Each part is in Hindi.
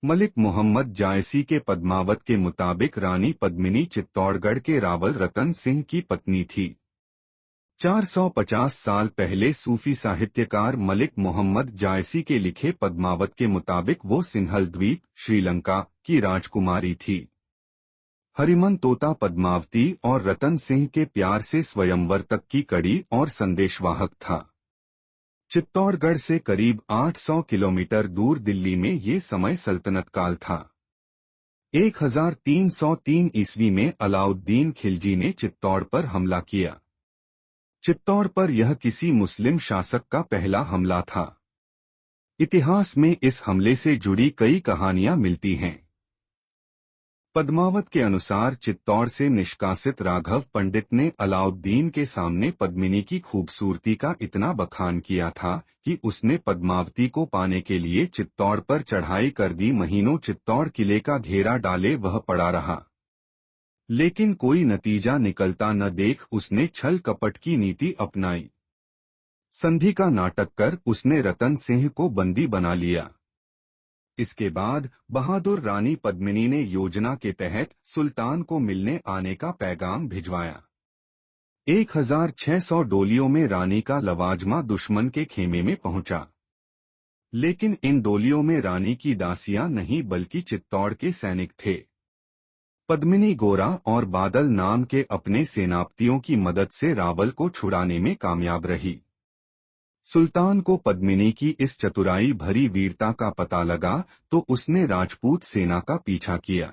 मलिक मोहम्मद जायसी के पद्मावत के मुताबिक रानी पद्मिनी चित्तौड़गढ़ के रावल रतन सिंह की पत्नी थी। 450 साल पहले सूफी साहित्यकार मलिक मोहम्मद जायसी के लिखे पद्मावत के मुताबिक वो सिंहल द्वीप श्रीलंका की राजकुमारी थी। हरिमन तोता पद्मावती और रतन सिंह के प्यार से स्वयंवर तक की कड़ी और संदेशवाहक था। चित्तौड़गढ़ से करीब 800 किलोमीटर दूर दिल्ली में ये समय सल्तनत काल था। 1303 ईस्वी में अलाउद्दीन खिलजी ने चित्तौड़ पर हमला किया। चित्तौड़ पर यह किसी मुस्लिम शासक का पहला हमला था। इतिहास में इस हमले से जुड़ी कई कहानियां मिलती हैं। पद्मावत के अनुसार चित्तौड़ से निष्कासित राघव पंडित ने अलाउद्दीन के सामने पद्मिनी की खूबसूरती का इतना बखान किया था कि उसने पद्मावती को पाने के लिए चित्तौड़ पर चढ़ाई कर दी। महीनों चित्तौड़ किले का घेरा डाले वह पड़ा रहा, लेकिन कोई नतीजा निकलता न देख उसने छल कपट की नीति अपनाई। संधि का नाटक कर उसने रतन सिंह को बंदी बना लिया। इसके बाद बहादुर रानी पद्मिनी ने योजना के तहत सुल्तान को मिलने आने का पैगाम भिजवाया। 1600 डोलियों में रानी का लवाजमा दुश्मन के खेमे में पहुंचा, लेकिन इन डोलियों में रानी की दासियां नहीं बल्कि चित्तौड़ के सैनिक थे। पद्मिनी गोरा और बादल नाम के अपने सेनापतियों की मदद से रावल को छुड़ाने में कामयाब रही। सुल्तान को पद्मिनी की इस चतुराई भरी वीरता का पता लगा तो उसने राजपूत सेना का पीछा किया,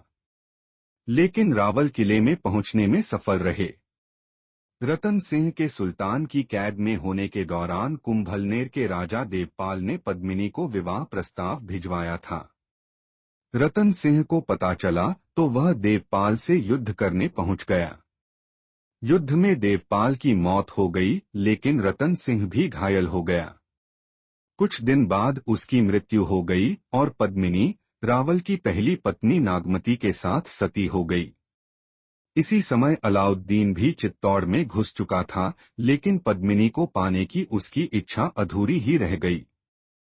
लेकिन रावल किले में पहुंचने में सफल रहे। रतन सिंह के सुल्तान की कैद में होने के दौरान कुंभलनेर के राजा देवपाल ने पद्मिनी को विवाह प्रस्ताव भिजवाया था। रतन सिंह को पता चला तो वह देवपाल से युद्ध करने पहुंच गया। युद्ध में देवपाल की मौत हो गई, लेकिन रतन सिंह भी घायल हो गया। कुछ दिन बाद उसकी मृत्यु हो गई और पद्मिनी रावल की पहली पत्नी नागमती के साथ सती हो गई। इसी समय अलाउद्दीन भी चित्तौड़ में घुस चुका था, लेकिन पद्मिनी को पाने की उसकी इच्छा अधूरी ही रह गई।